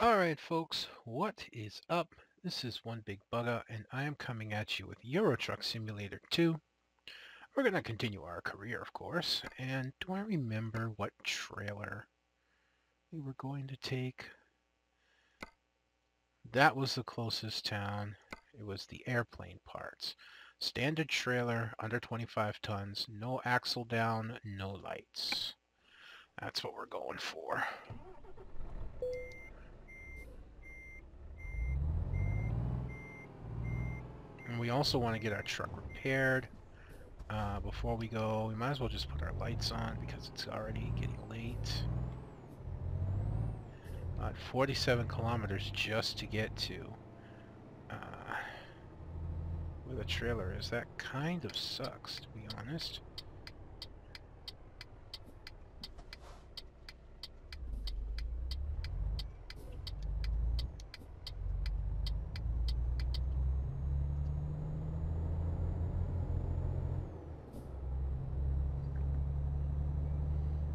Alright folks, what is up? This is One Big Bugger and I am coming at you with Euro Truck Simulator 2. We're going to continue our career, of course, and do I remember what trailer we were going to take? That was the closest town. It was the airplane parts. Standard trailer, under 25 tons, no axle down, no lights. That's what we're going for. And we also want to get our truck repaired. Before we go, we might as well just put our lights on because it's already getting late. 47 kilometers just to get to where the trailer is. That kind of sucks, to be honest.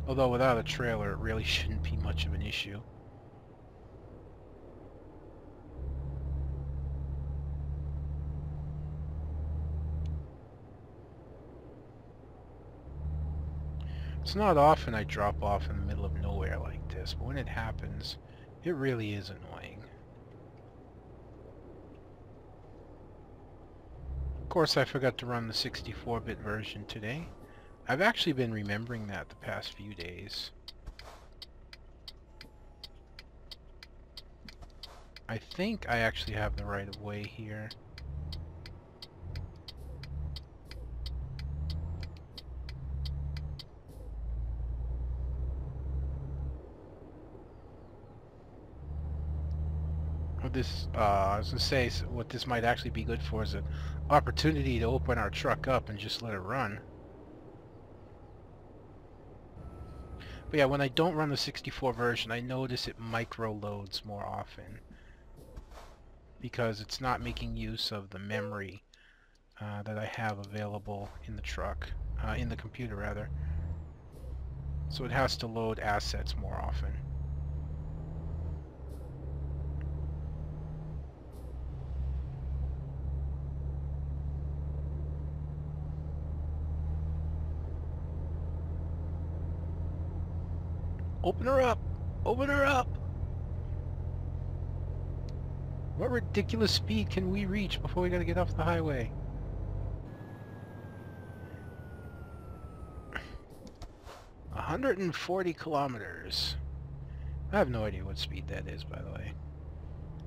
Although without a trailer, it really shouldn't be much of an issue. It's not often I drop off in the middle of nowhere like this, but when it happens, it really is annoying. Of course, I forgot to run the 64-bit version today. I've actually been remembering that the past few days. I think I actually have the right of way here. I was gonna say, what this might actually be good for is an opportunity to open our truck up and just let it run. But yeah, when I don't run the 64 version, I notice it micro loads more often because it's not making use of the memory that I have available in the truck, in the computer rather. So it has to load assets more often. Open her up! Open her up! What ridiculous speed can we reach before we gotta get off the highway? 140 kilometers. I have no idea what speed that is, by the way.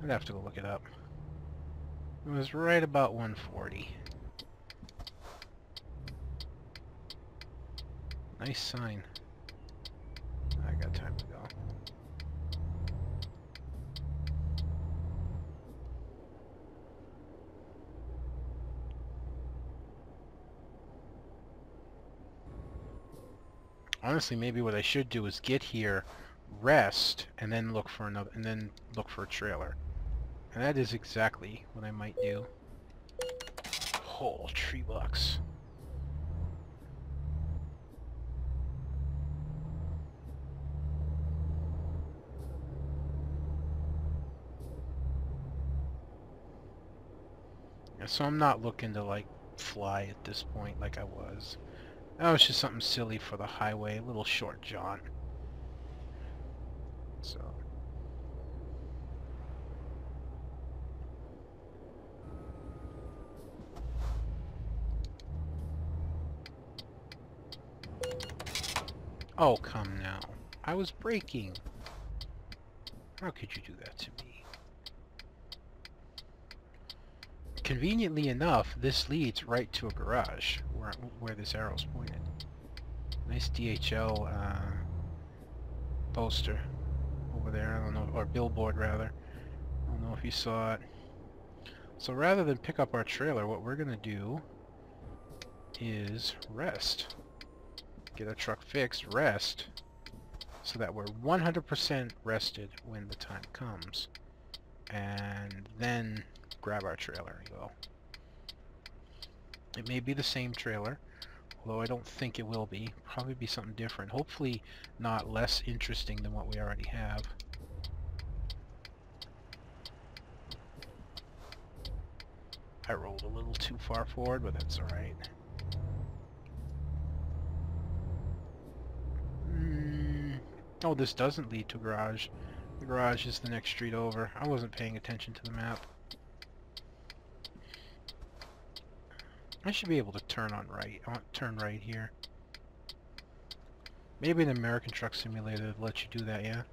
I'd have to go look it up. It was right about 140. Nice sign. I got time to go. Honestly, maybe what I should do is get here, rest, and then look for a trailer. And that is exactly what I might do. Oh, tree box. Yeah, so I'm not looking to like fly at this point like I was. That was just something silly for the highway, a little short jaunt. So. Oh, come now. I was braking. How could you do that to me? Conveniently enough, this leads right to a garage where this arrow's pointed. Nice DHL poster over there. I don't know, or billboard rather. I don't know if you saw it. So rather than pick up our trailer, what we're gonna do is rest. Get our truck fixed, rest, so that we're 100% rested when the time comes. And then grab our trailer and go. It may be the same trailer, although I don't think it will be. Probably be something different. Hopefully not less interesting than what we already have. I rolled a little too far forward, but that's alright. Oh, this doesn't lead to garage. The garage is the next street over. I wasn't paying attention to the map. I should be able to turn right here. Maybe an American Truck Simulator would let you do that, yeah?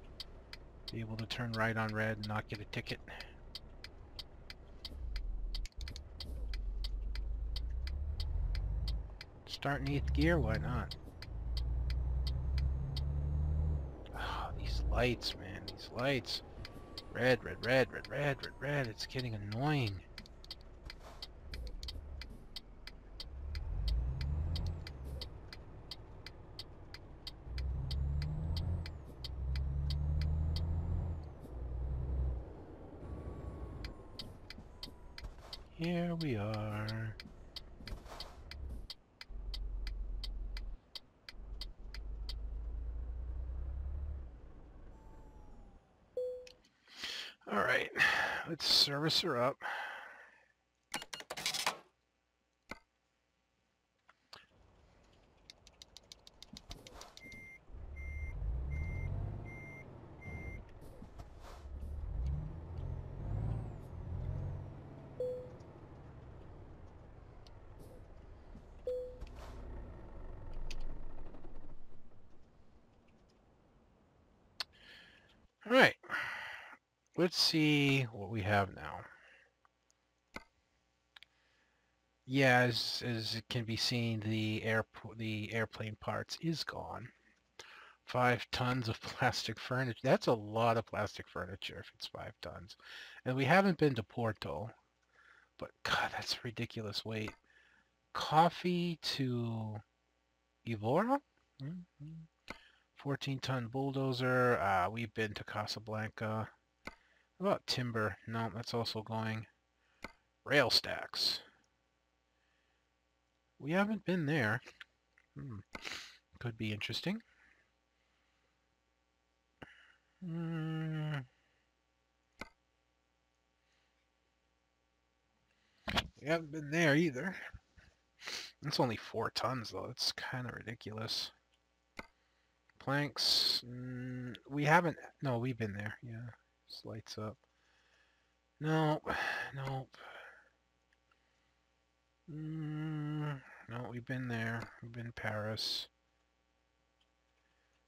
Be able to turn right on red and not get a ticket. Start in 8th gear, why not? Oh, these lights, man, these lights. Red, red, red, red, red, red, red. It's getting annoying. Here we are. Alright, let's service her up. Alright, let's see what we have now. Yeah, as it can be seen, the airplane parts is gone. 5 tons of plastic furniture. That's a lot of plastic furniture if it's 5 tons. And we haven't been to Porto, but God, that's ridiculous weight. Coffee to Evora? 14-ton bulldozer. We've been to Casablanca. What about timber? No, that's also going. Rail stacks. We haven't been there. Could be interesting. We haven't been there either. It's only 4 tons though. It's kind of ridiculous. Planks. We haven't. No, we've been there. Yeah. Just lights up. Nope. Nope. No, we've been there. We've been Paris.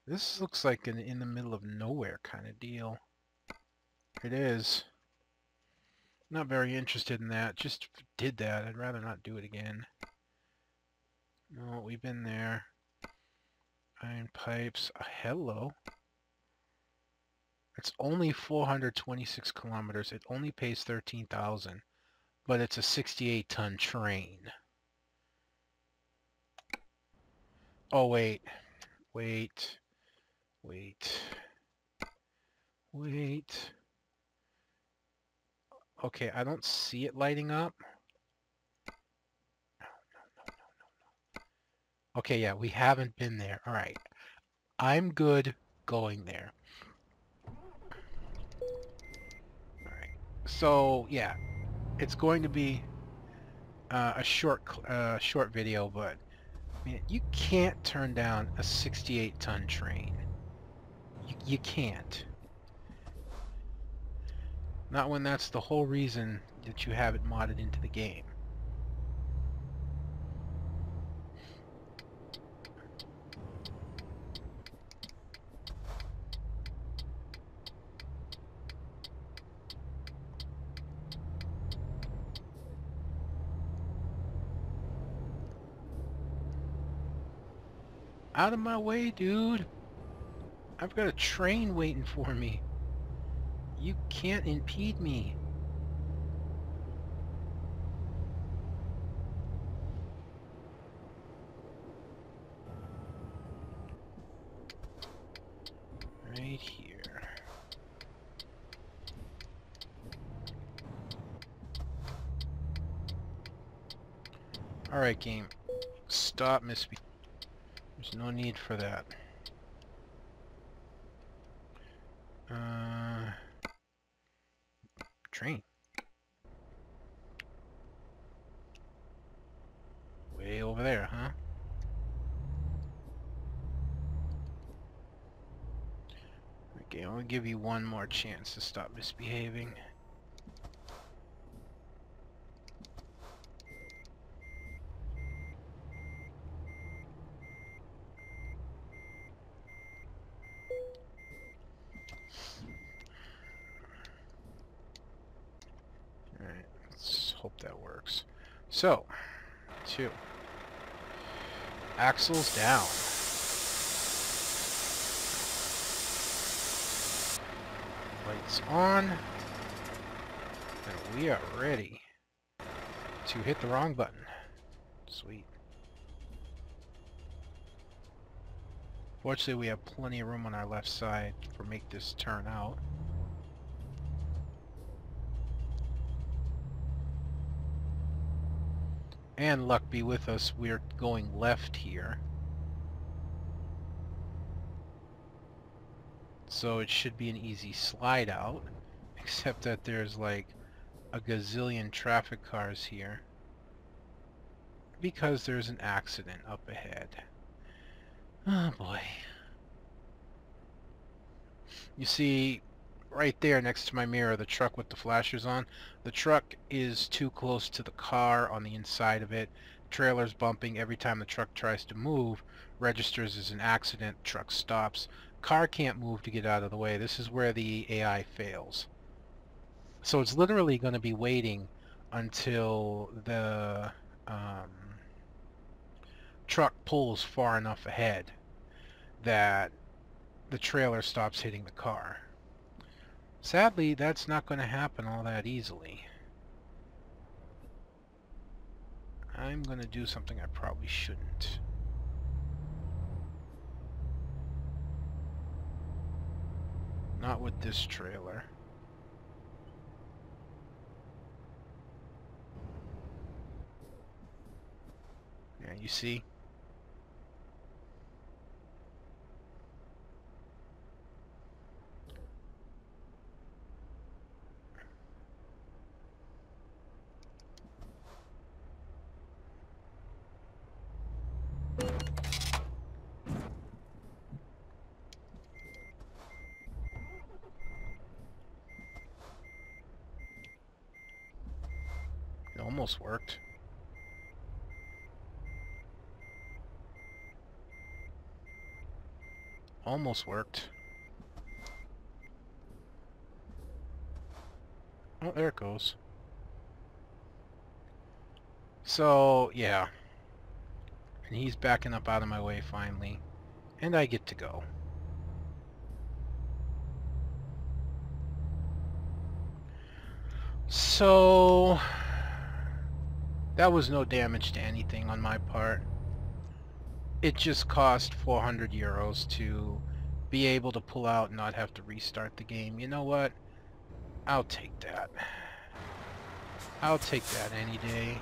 This looks like an in the middle of nowhere kind of deal. It is. Not very interested in that. Just did that. I'd rather not do it again. No, we've been there. Iron pipes. Hello. It's only 426 kilometers. It only pays 13,000. But it's a 68-ton train. Oh, wait. Wait. Wait. Wait. Okay, I don't see it lighting up. No. Okay, yeah, we haven't been there. All right. I'm good going there. All right. So, yeah, it's going to be a short video, but man, you can't turn down a 68-ton train. You can't. Not when that's the whole reason that you have it modded into the game. Out of my way, dude. I've got a train waiting for me. You can't impede me. Right here. Alright, game. Stop misbehaving. There's no need for that. Train. over there, huh? Okay, I'll give you one more chance to stop misbehaving. Alright, let's hope that works. So, 2. Axles down. Lights on. And we are ready to hit the wrong button. Sweet. Fortunately, we have plenty of room on our left side for make this turn out. And luck be with us, we're going left here. So it should be an easy slide out, except that there's like a gazillion traffic cars here because there's an accident up ahead. Oh boy. You see right there next to my mirror the truck with the flashers on. The truck is too close to the car on the inside of it. Trailer's bumping. Every time the truck tries to move, registers as an accident, truck stops. Car can't move to get out of the way. This is where the AI fails. So it's literally going to be waiting until the truck pulls far enough ahead that the trailer stops hitting the car. Sadly, that's not going to happen all that easily. I'm going to do something I probably shouldn't. Not with this trailer. Yeah, you see? It almost worked. Almost worked. Oh, there it goes. So, yeah. And he's backing up out of my way finally. And I get to go. So, that was no damage to anything on my part. It just cost 400 euros to be able to pull out and not have to restart the game. You know what? I'll take that. I'll take that any day.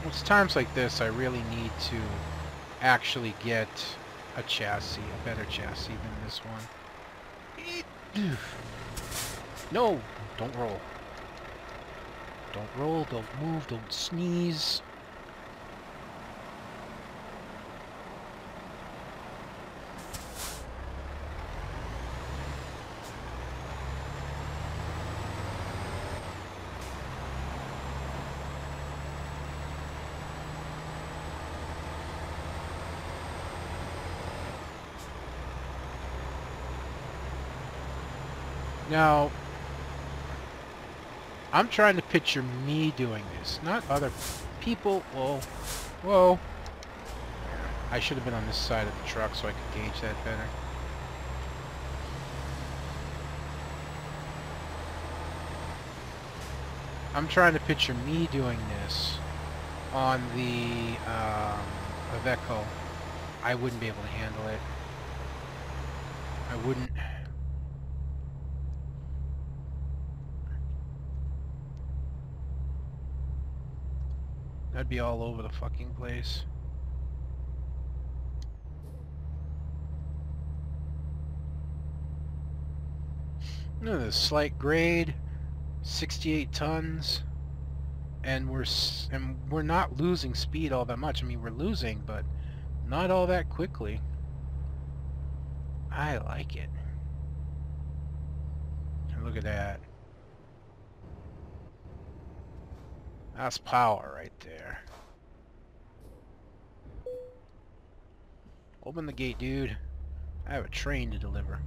It's times like this I really need to actually get a chassis, a better chassis than this one. No! Don't roll. Don't roll, don't move, don't sneeze. Now, I'm trying to picture me doing this, not other people. Whoa. Whoa. I should have been on this side of the truck so I could gauge that better. I'm trying to picture me doing this on the Iveco. I wouldn't be able to handle it. I wouldn't. That'd be all over the fucking place. Look at this slight grade, 68 tons, and we're not losing speed all that much. I mean, we're losing, but not all that quickly. I like it. And look at that. That's power right there. Open the gate, dude. I have a train to deliver.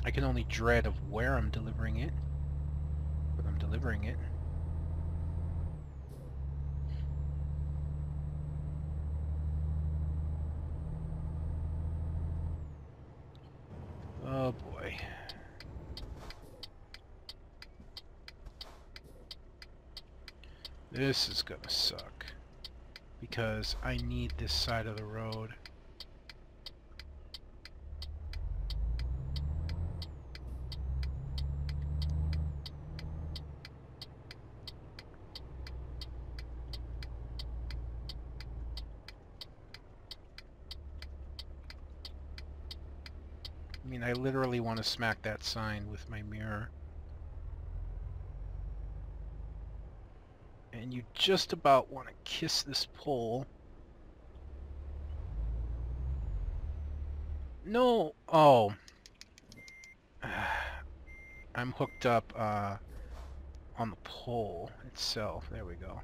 I can only dread of where I'm delivering it, but I'm delivering it. Oh boy. This is gonna suck, because I need this side of the road. I mean, I literally want to smack that sign with my mirror. And you just about want to kiss this pole. No! Oh. I'm hooked up on the pole itself. There we go.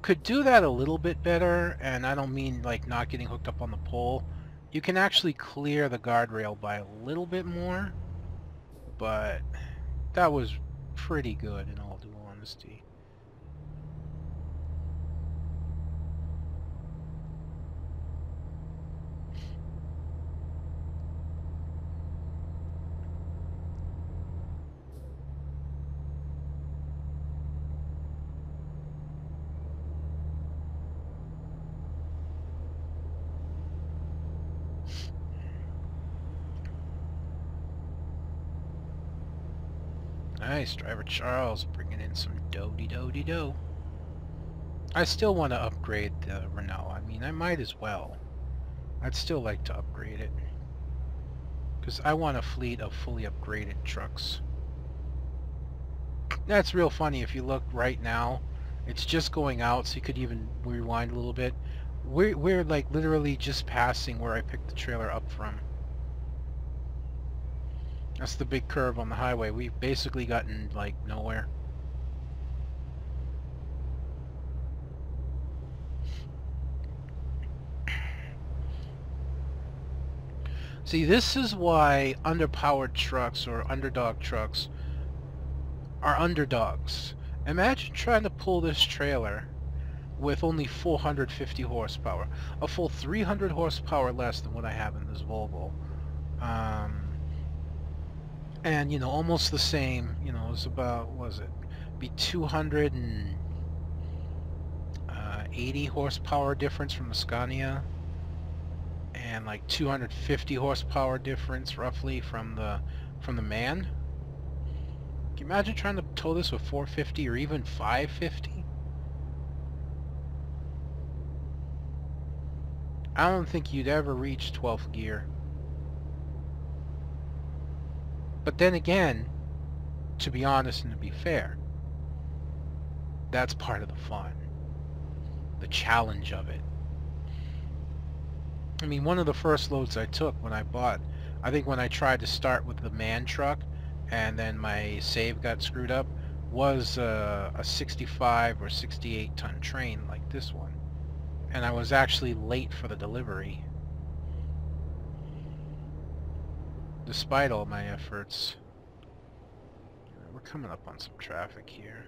Could do that a little bit better, and I don't mean like not getting hooked up on the pole. You can actually clear the guardrail by a little bit more, but that was pretty good in all due honesty. Nice, Driver Charles, bringing in some do-de-do-de-do. I still want to upgrade the Renault. I mean, I might as well. I'd still like to upgrade it, because I want a fleet of fully upgraded trucks. That's real funny. If you look right now, it's just going out, so you could even rewind a little bit. We're like literally just passing where I picked the trailer up from. That's the big curve on the highway. We've basically gotten like nowhere. See, this is why underpowered trucks or underdog trucks are underdogs. Imagine trying to pull this trailer with only 450 horsepower. A full 300 horsepower less than what I have in this Volvo. And, you know, almost the same, you know, it's about, what was it? Be 280 horsepower difference from the Scania. And like 250 horsepower difference roughly from the Man. Can you imagine trying to tow this with 450 or even 550? I don't think you'd ever reach 12th gear. But then again, to be honest and to be fair, that's part of the fun. The challenge of it. I mean, one of the first loads I took when I bought, I think when I tried to start with the Man truck and then my save got screwed up, was a 65 or 68 ton train like this one. And I was actually late for the delivery. Despite all my efforts. We're coming up on some traffic here.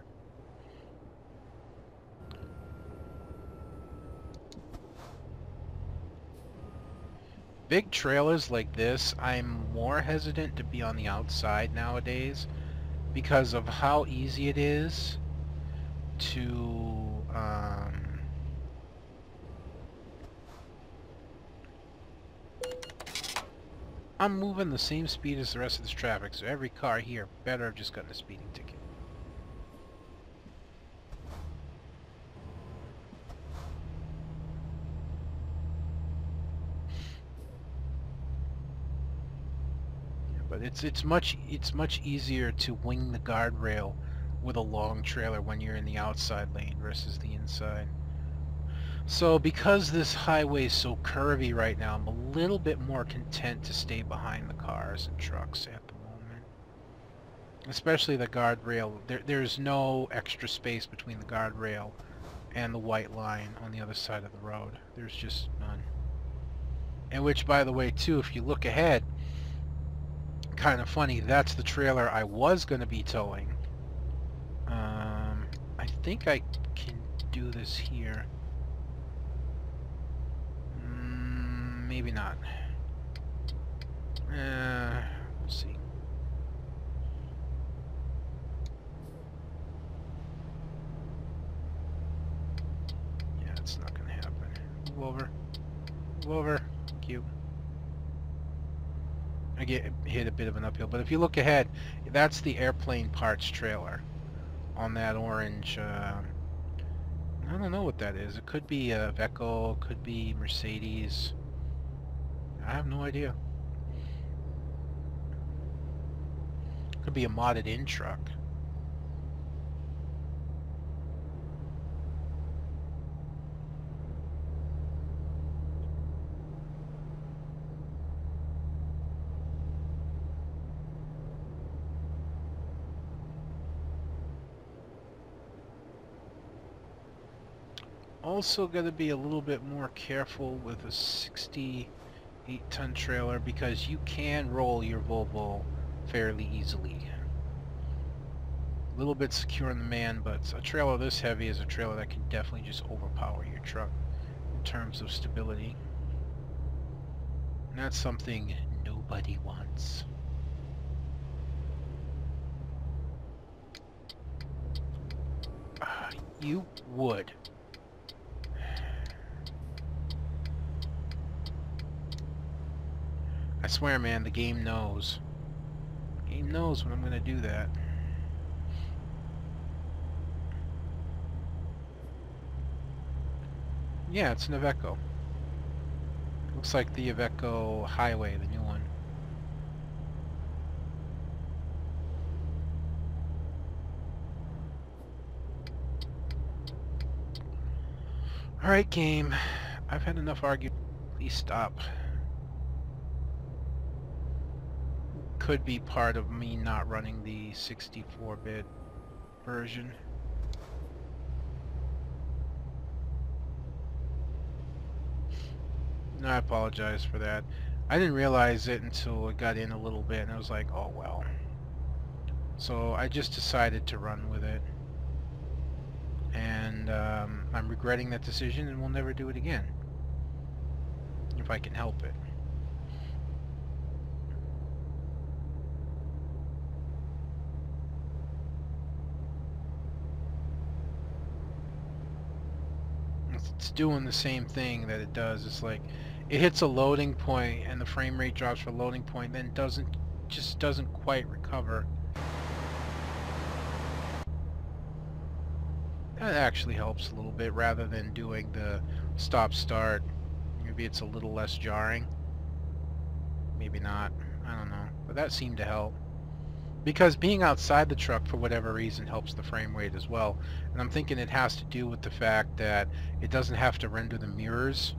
Big trailers like this, I'm more hesitant to be on the outside nowadays because of how easy it is to I'm moving the same speed as the rest of this traffic, so every car here better have just gotten a speeding ticket. But it's much easier to wing the guardrail with a long trailer when you're in the outside lane versus the inside. So because this highway is so curvy right now, I'm a little bit more content to stay behind the cars and trucks at the moment. Especially the guardrail. There's no extra space between the guardrail and the white line on the other side of the road. There's just none. And which, by the way, too, if you look ahead, kind of funny, that's the trailer I was going to be towing. I think I can do this here. Maybe not. We'll see. Yeah, it's not going to happen. Move over. Move over. Thank you. I hit a bit of an uphill, but if you look ahead, that's the airplane parts trailer on that orange. I don't know what that is. It could be a Iveco, could be Mercedes. I have no idea. Could be a modded in truck. Also got to be a little bit more careful with a 68-ton trailer because you can roll your Volvo fairly easily. A little bit secure in the man, but a trailer this heavy is a trailer that can definitely just overpower your truck in terms of stability. And that's something nobody wants. You would. I swear, man, the game knows. The game knows when I'm going to do that. Yeah, it's an Iveco. Looks like the Iveco Highway, the new one. Alright, game. I've had enough argument. Please stop. Could be part of me not running the 64-bit version. No, I apologize for that. I didn't realize it until it got in a little bit, and I was like, oh well. So I just decided to run with it. And I'm regretting that decision, and we'll never do it again. If I can help it. It's doing the same thing that it does. It's like it hits a loading point and the frame rate drops for a loading point, then just doesn't quite recover. That actually helps a little bit rather than doing the stop start. Maybe it's a little less jarring. Maybe not. I don't know. But that seemed to help. Because being outside the truck for whatever reason helps the frame rate as well. And I'm thinking it has to do with the fact that it doesn't have to render the mirrors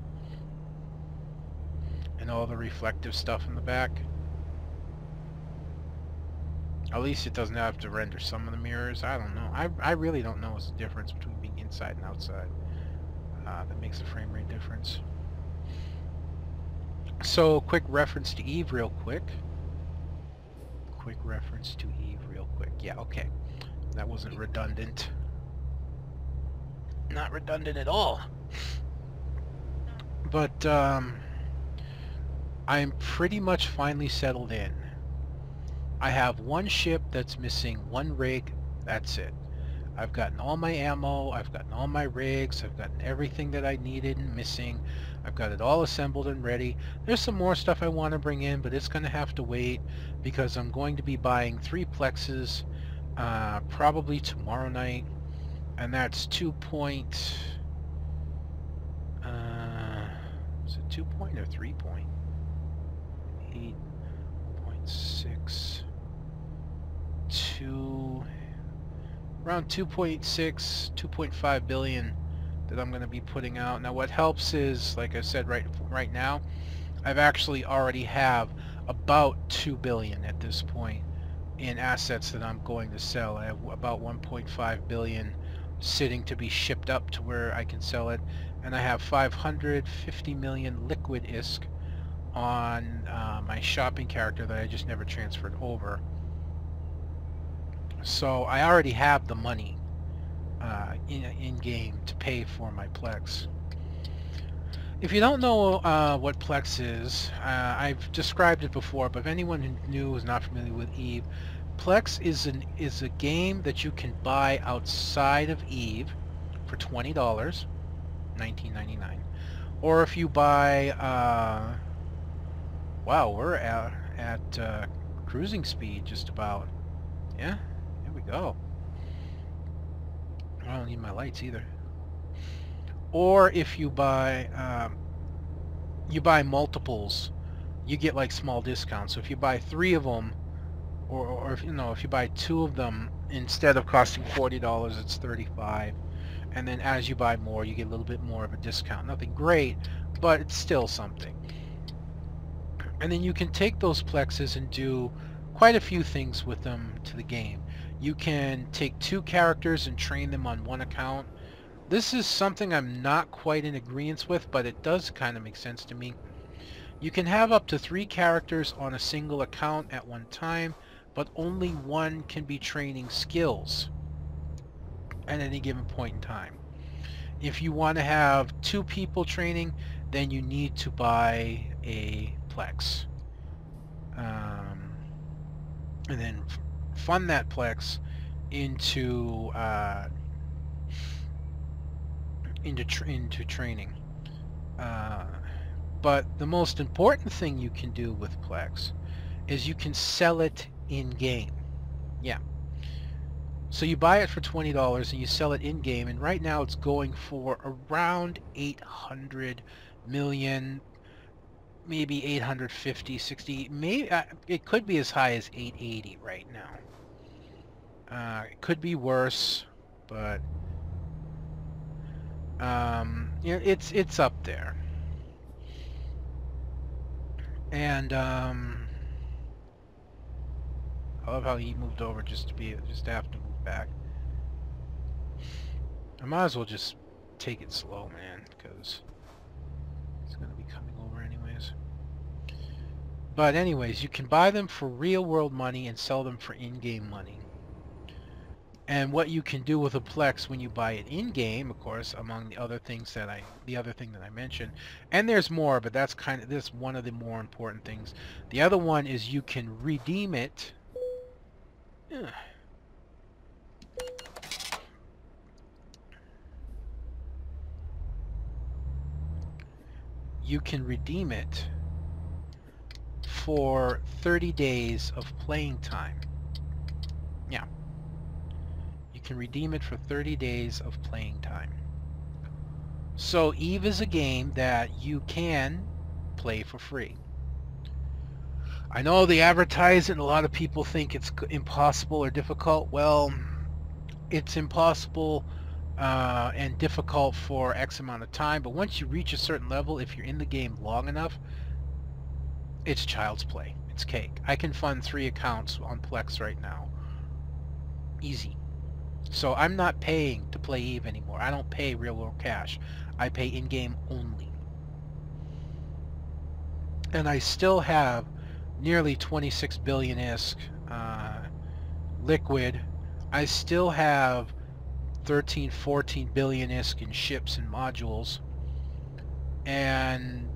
and all the reflective stuff in the back. At least it doesn't have to render some of the mirrors. I don't know. I really don't know what's the difference between being inside and outside. That makes the frame rate difference. So, quick reference to Eve real quick. Quick reference to Eve real quick. Yeah, okay. That wasn't redundant. Not redundant at all. But, I'm pretty much finally settled in. I have one ship that's missing one rig. That's it. I've gotten all my ammo, I've gotten all my rigs, I've gotten everything that I needed and missing. I've got it all assembled and ready. There's some more stuff I want to bring in, but it's going to have to wait because I'm going to be buying 3 plexes probably tomorrow night, and that's 2 point... is it 2 point or 3 point? 8.6... 2... around 2.6, 2.5 billion that I'm going to be putting out. Now what helps is, like I said, right now, I've actually already have about 2 billion at this point in assets that I'm going to sell. I have about 1.5 billion sitting to be shipped up to where I can sell it, and I have 550 million liquid ISK on my shopping character that I just never transferred over. So I already have the money in game to pay for my Plex. If you don't know what Plex is, I've described it before, but if anyone new is not familiar with EVE, Plex is a game that you can buy outside of EVE for $20, $19.99, or if you buy, wow, we're at cruising speed just about. Yeah, here we go. I don't need my lights either. Or if you buy multiples, you get like small discounts. So if you buy 3 of them, or if you buy 2 of them, instead of costing $40, it's $35. And then as you buy more, you get a little bit more of a discount. Nothing great, but it's still something. And then you can take those plexes and do quite a few things with them to the game. You can take 2 characters and train them on 1 account. This is something I'm not quite in agreement with, but it does kind of make sense to me. You can have up to 3 characters on a single account at one time, but only one can be training skills at any given point in time. If you want to have 2 people training, then you need to buy a Plex. And then fund that Plex into training. But the most important thing you can do with Plex is you can sell it in-game. Yeah. So you buy it for $20 and you sell it in-game, and right now it's going for around 800 million, maybe 850, 60, maybe it could be as high as 880 right now. It could be worse, but it's up there. And I love how he moved over just to have to move back. I might as well just take it slow, man, because it's gonna be coming over anyways. But anyways, you can buy them for real world money and sell them for in-game money. And what you can do with a Plex when you buy it in-game, of course, among the other things that the other thing that I mentioned, and there's more, but that's one of the more important things. The other one is you can redeem it. You can redeem it for 30 days of playing time. Yeah. You can redeem it for 30 days of playing time. So EVE is a game that you can play for free. I know they advertise it and a lot of people think it's impossible or difficult. Well, it's impossible and difficult for X amount of time, but once you reach a certain level, if you're in the game long enough, it's child's play. It's cake. I can fund 3 accounts on Plex right now. Easy. So I'm not paying to play EVE anymore. I don't pay real world cash. I pay in-game only. And I still have nearly 26 billion ISK liquid. I still have 13, 14 billion ISK in ships and modules. And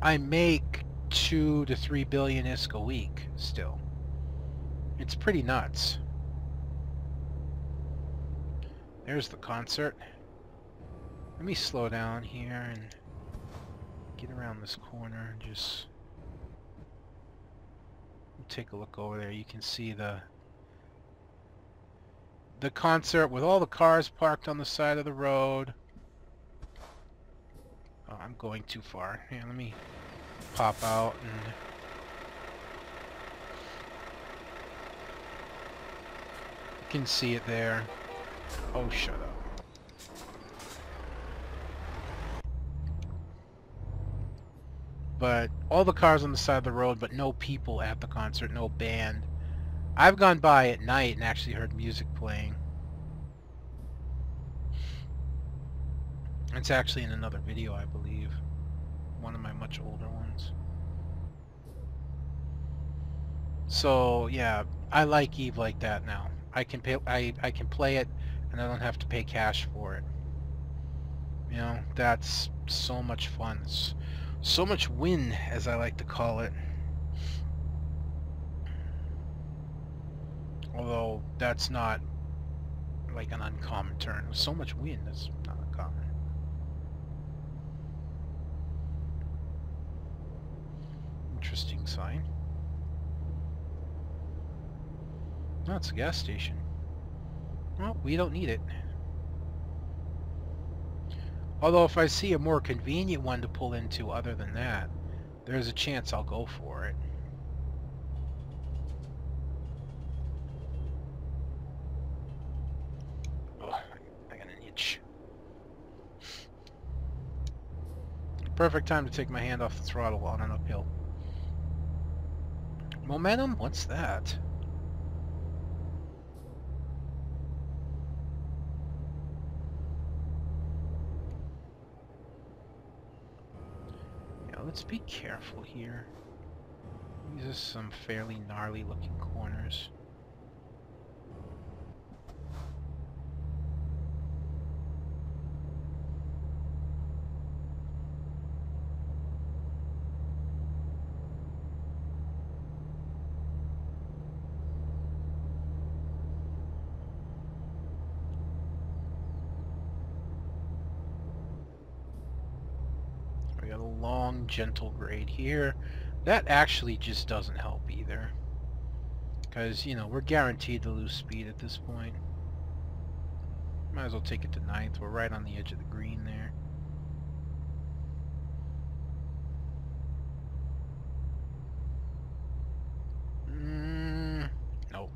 I make 2 to 3 billion ISK a week still. It's pretty nuts. There's the concert. Let me slow down here and get around this corner and just take a look over there. You can see the concert with all the cars parked on the side of the road. Oh, I'm going too far. Here, let me pop out and you can see it there. Oh, shut up. But all the cars on the side of the road, but no people at the concert, no band. I've gone by at night and actually heard music playing. It's actually in another video, I believe. One of my much older ones. So, yeah, I like Eve like that now. I can pay, I can play it and I don't have to pay cash for it. You know, that's so much fun. It's so much win, as I like to call it. Although that's not like an uncommon term. So much win is not uncommon. Interesting sign. Oh, it's a gas station. Well, we don't need it. Although if I see a more convenient one to pull into other than that, there's a chance I'll go for it. Oh, I got an itch. Perfect time to take my hand off the throttle on an uphill. Momentum? What's that? Let's be careful here. These are some fairly gnarly looking corners. We got a long, gentle grade here. That actually just doesn't help either. Because, you know, we're guaranteed to lose speed at this point. Might as well take it to 9th. We're right on the edge of the green there. Nope.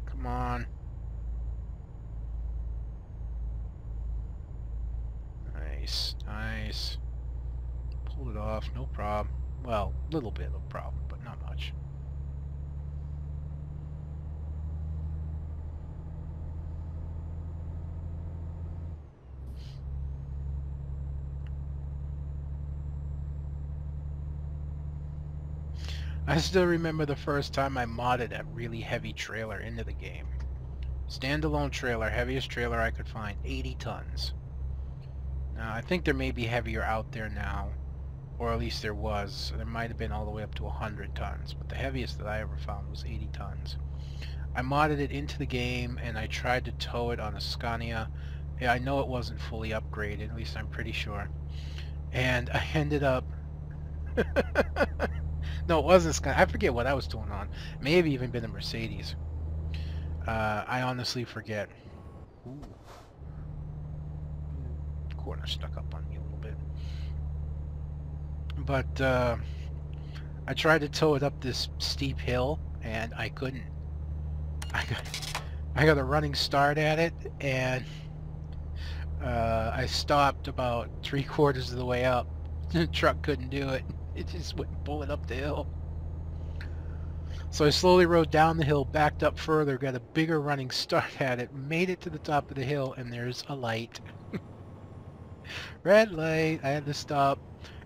Come on. Nice, nice. Pulled it off, no problem. Well, a little bit of a problem, but not much. I still remember the first time I modded a really heavy trailer into the game. Standalone trailer, heaviest trailer I could find, 80 tons. Now, I think there may be heavier out there now, or at least there was. There might have been all the way up to 100 tons, but the heaviest that I ever found was 80 tons. I modded it into the game, and I tried to tow it on a Scania. Yeah, I know it wasn't fully upgraded, at least I'm pretty sure. And I ended up... No, it wasn't Scania. I forget what I was towing on. It may have even been a Mercedes. I honestly forget. Ooh. Corner stuck up on me a little bit. But I tried to tow it up this steep hill, and I couldn't. I got a running start at it, and I stopped about 3/4 of the way up. The truck couldn't do it. It just went pulling up the hill. So I slowly rode down the hill, backed up further, got a bigger running start at it, made it to the top of the hill, and there's a light. Red light. I had to stop,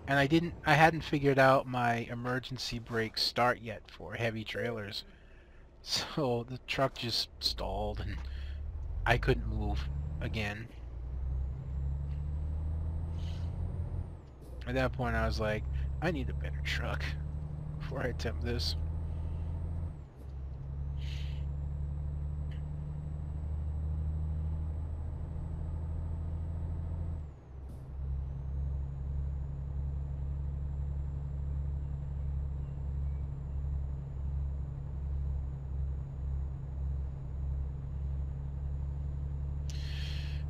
and I hadn't figured out my emergency brake start yet for heavy trailers. So the truck just stalled, and I couldn't move again. At that point, I was like, I need a better truck before I attempt this.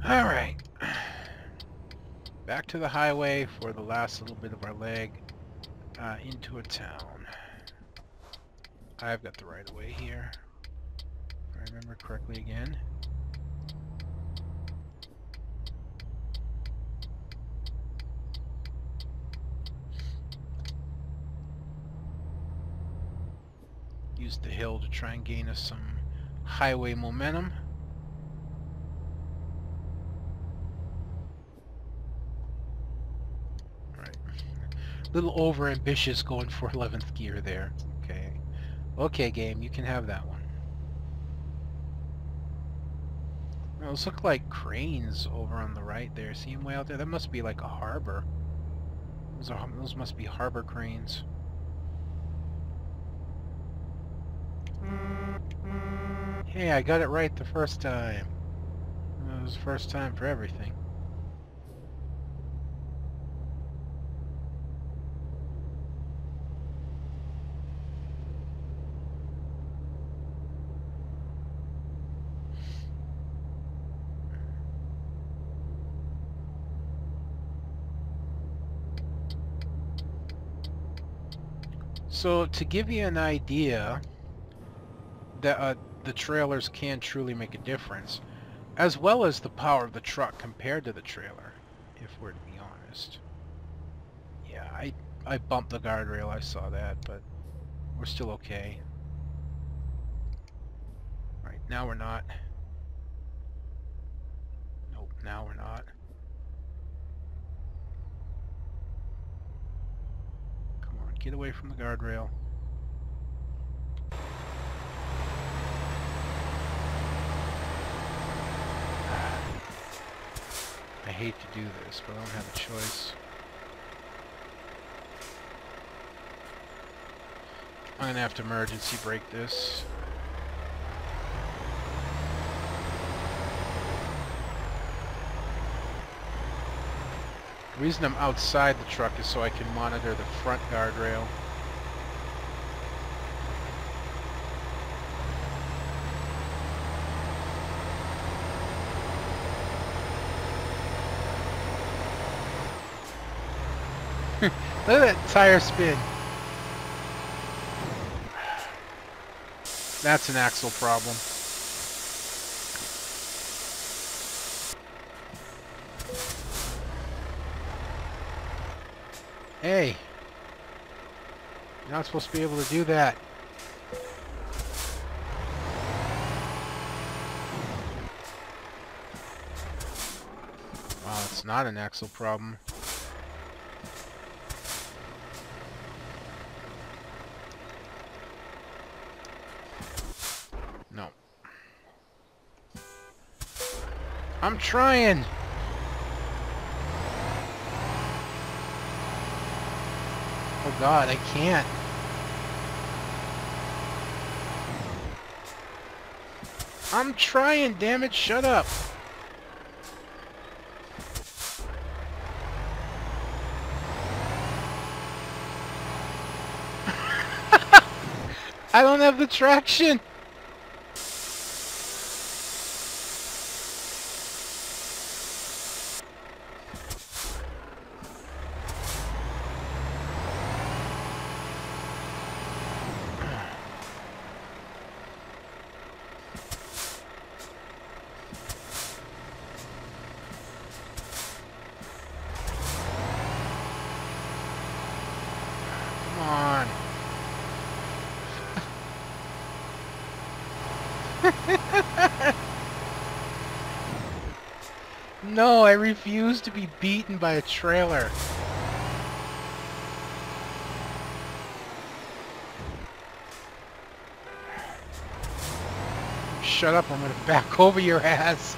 Alright. Back to the highway for the last little bit of our leg into a town. I've got the right of way here, if I remember correctly again. Use the hill to try and gain us some highway momentum. Right. Little over ambitious going for 11th gear there. Okay. Okay, game, you can have that one. Those look like cranes over on the right there. See them way out there? That must be like a harbor. Those must be harbor cranes. Hey, I got it right the first time. It was the first time for everything. So, to give you an idea that the trailers can truly make a difference, as well as the power of the truck compared to the trailer, if we're to be honest. Yeah, I bumped the guardrail, I saw that, but we're still okay. Right, now we're not. Nope, now we're not. Come on, get away from the guardrail. I hate to do this, but I don't have a choice. I'm gonna have to emergency brake this. The reason I'm outside the truck is so I can monitor the front guardrail. Look at that tire spin. That's an axle problem. Hey, you're not supposed to be able to do that. Wow, it's not an axle problem. No. I'm trying! Oh god, I can't. I'm trying, damn it, shut up! I don't have the traction! Come on. No, I refuse to be beaten by a trailer. Shut up, I'm gonna back over your ass.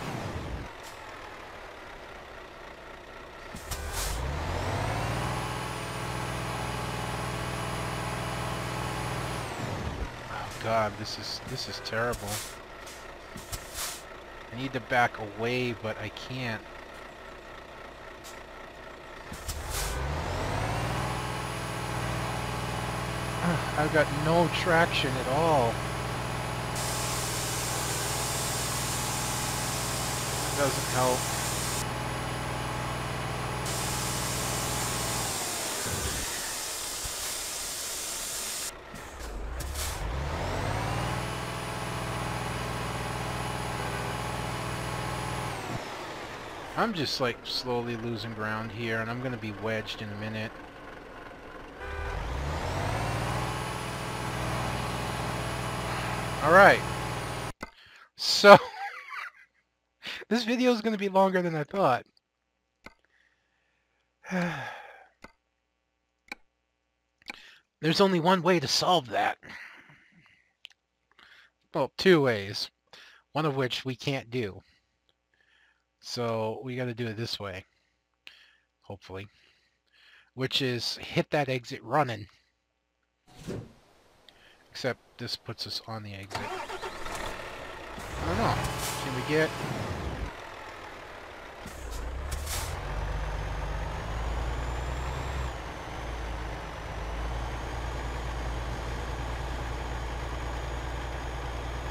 Oh god, this is terrible. I need to back away, but I can't. I've got no traction at all. doesn't help. I'm just like slowly losing ground here, and I'm gonna be wedged in a minute. Alright. So, this video is gonna be longer than I thought. There's only one way to solve that. Well, two ways. One of which we can't do. So we got to do it this way, hopefully, which is hit that exit running. Except this puts us on the exit. I don't know. Can we get...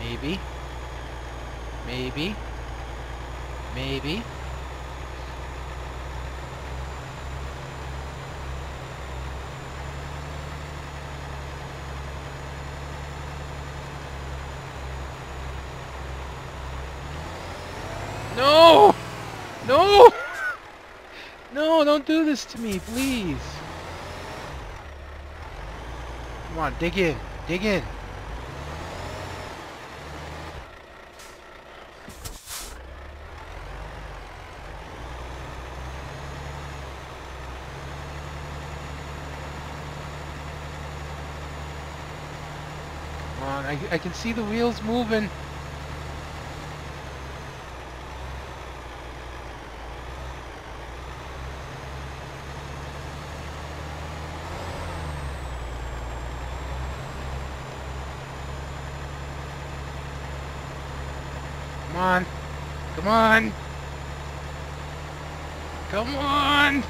Maybe. Maybe. Maybe. No! No! No, don't do this to me, please. Come on, dig in. Dig in. Come on, I can see the wheels moving. Come on. Come on. Come on.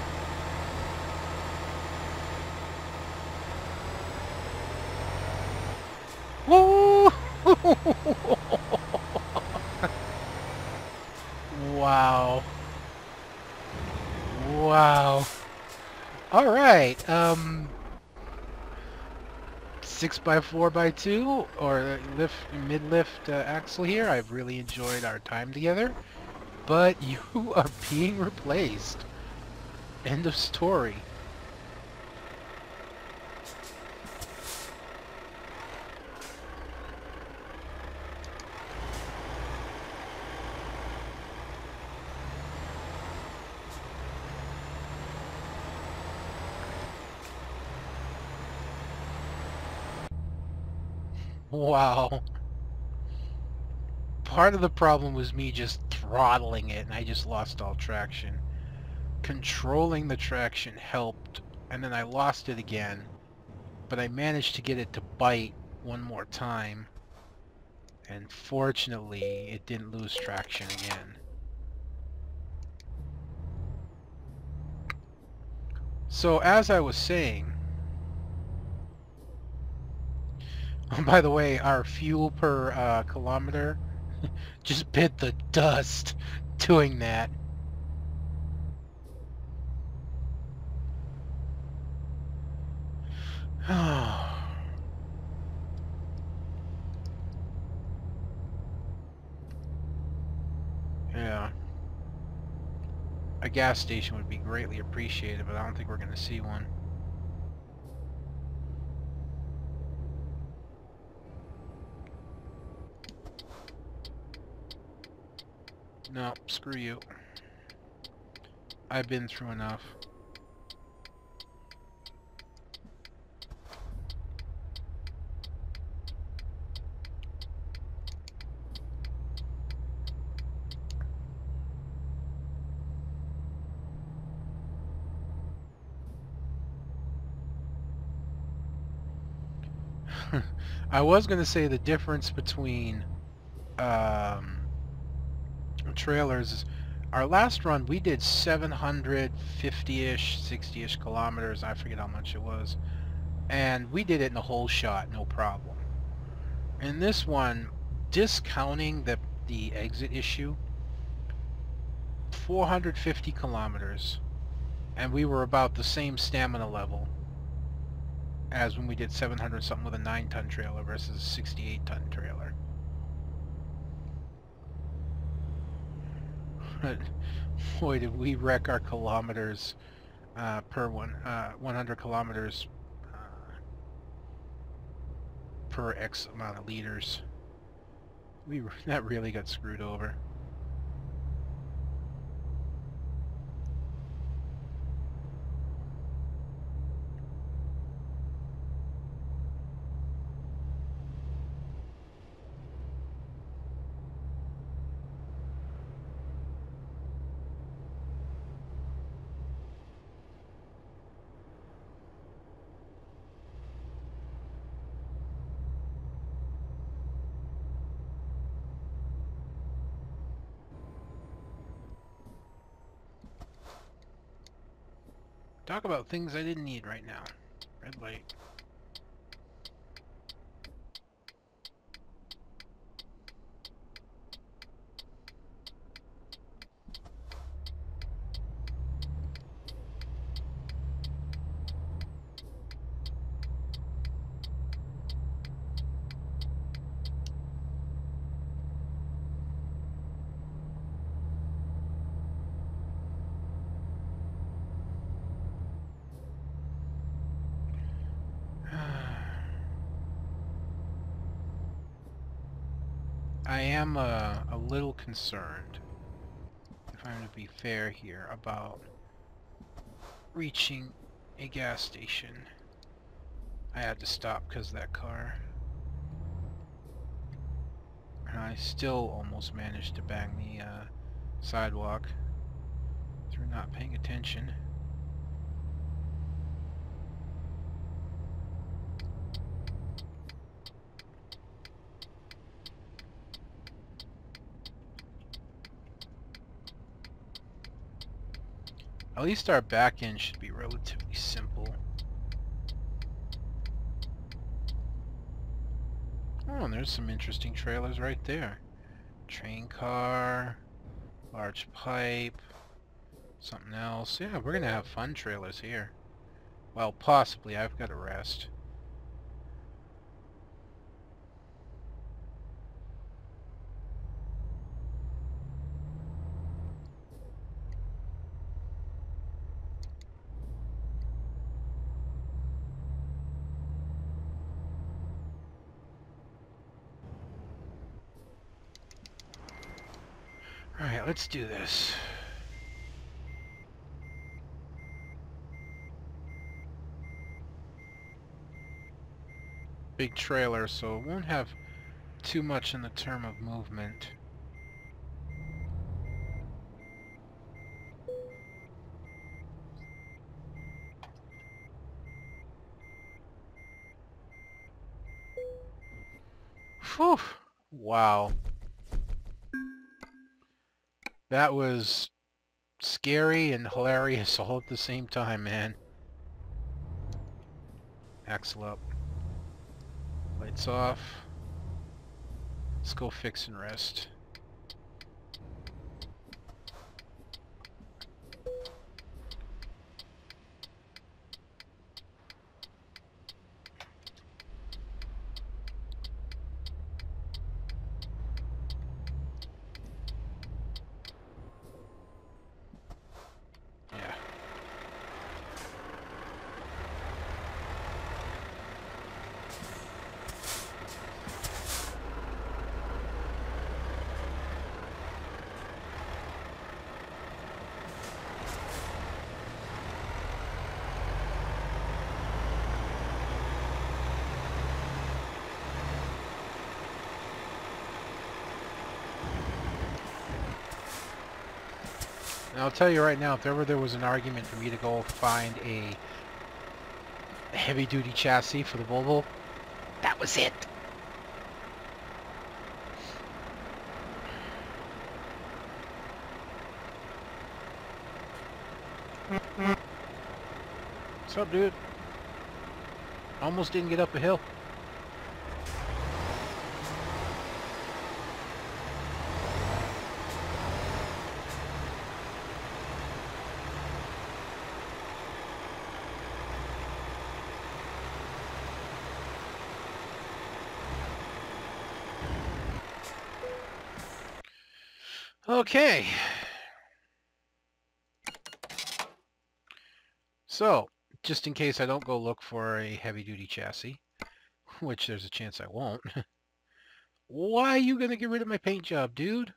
Woo! Wow. Wow. All right. 6x4x2 or mid-lift axle here. I've really enjoyed our time together, but you are being replaced. End of story. Wow. Part of the problem was me just throttling it and I just lost all traction. Controlling the traction helped, and then I lost it again, but I managed to get it to bite one more time, and fortunately it didn't lose traction again. So as I was saying, by the way, our fuel per kilometer just bit the dust doing that. Yeah. A gas station would be greatly appreciated, but I don't think we're going to see one. No, screw you. I've been through enough. I was going to say the difference between trailers. Our last run we did 750-ish, 60-ish kilometers. I forget how much it was. And we did it in a whole shot, no problem. In this one, discounting the exit issue, 450 kilometers. And we were about the same stamina level as when we did 700 something with a 9-ton trailer versus a 68-ton trailer. Boy, did we wreck our kilometers per 100 kilometers per X amount of liters. That really got screwed over. Talk about things I didn't need right now. Red light. I am a little concerned, if I'm to be fair here, about reaching a gas station. I had to stop because of that car. And I still almost managed to bang the sidewalk through not paying attention. At least our back end should be relatively simple. Oh, and there's some interesting trailers right there. Train car, large pipe, something else. Yeah, we're gonna have fun trailers here. Well, possibly. I've got to rest. Alright, let's do this. Big trailer, so it won't have too much in the term of movement. Whew! Wow. That was scary and hilarious all at the same time, man. Axle up. Lights off. Let's go fix and rest. Yeah. And I'll tell you right now, if ever there was an argument for me to go find a heavy-duty chassis for the Volvo, that was it. What's up, dude? Almost didn't get up a hill. Okay. So, just in case I don't go look for a heavy-duty chassis, which there's a chance I won't, why are you going to get rid of my paint job, dude?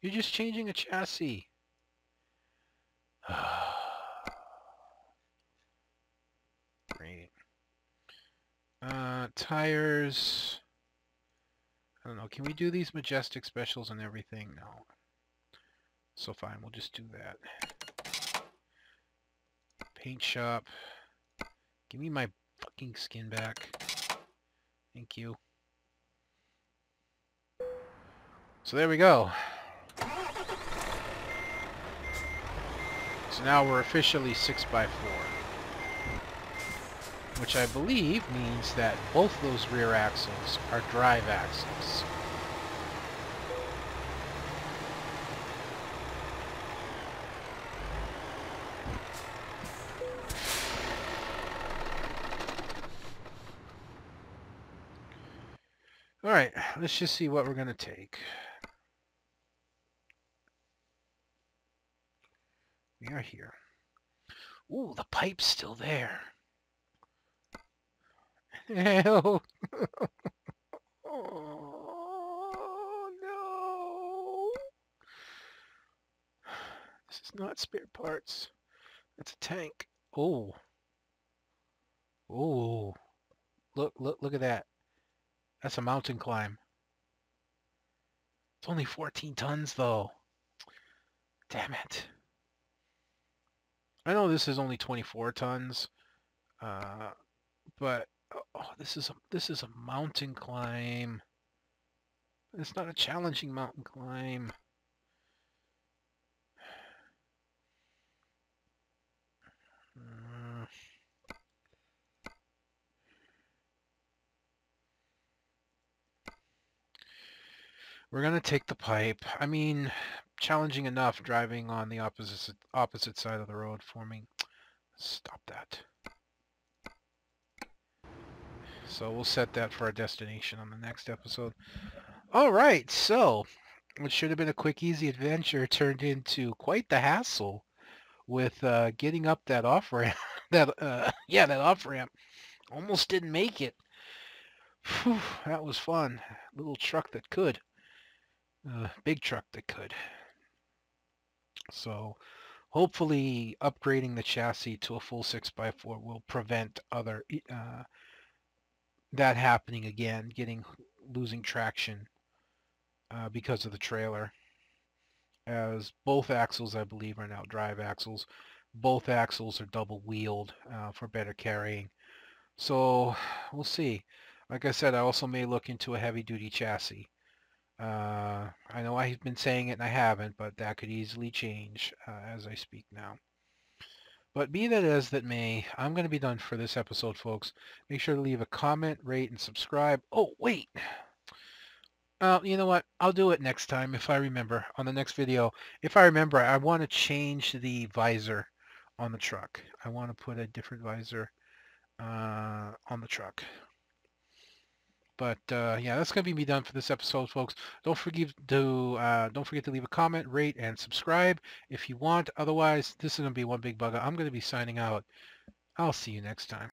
You're just changing a chassis. Great. Tires. I don't know. Can we do these majestic specials and everything? No. So fine, we'll just do that. Paint shop. Give me my fucking skin back. Thank you. So there we go. So now we're officially 6x4. Which I believe means that both those rear axles are drive axles. Alright, let's just see what we're going to take. We are here. Ooh, the pipe's still there. Hell. Oh, no. This is not spare parts. That's a tank. Oh. Oh. Look at that. That's a mountain climb. It's only 14 tons, though. Damn it. I know this is only 24 tons, but oh, this is a mountain climb. It's not a challenging mountain climb. We're gonna take the pipe. I mean, challenging enough driving on the opposite side of the road for me. Stop that. So we'll set that for our destination on the next episode. All right, so what should have been a quick, easy adventure turned into quite the hassle with getting up that off ramp. that off ramp. Almost didn't make it. Whew, that was fun. Little truck that could. Big truck that could. So hopefully upgrading the chassis to a full 6x4 will prevent other that happening again, losing traction because of the trailer. As both axles, I believe, are now drive axles. Both axles are double wheeled for better carrying. So we'll see. Like I said, I also may look into a heavy duty chassis. I know I've been saying it and I haven't, but that could easily change as I speak now. But be that as that may, I'm going to be done for this episode, folks. Make sure to leave a comment, rate, and subscribe. Oh, wait. You know what? I'll do it next time if I remember. On the next video, if I remember, I want to change the visor on the truck. I want to put a different visor on the truck. But yeah, that's gonna be me done for this episode, folks. Don't forget to leave a comment, rate, and subscribe if you want. Otherwise, this is gonna be one big bugger. I'm gonna be signing out. I'll see you next time.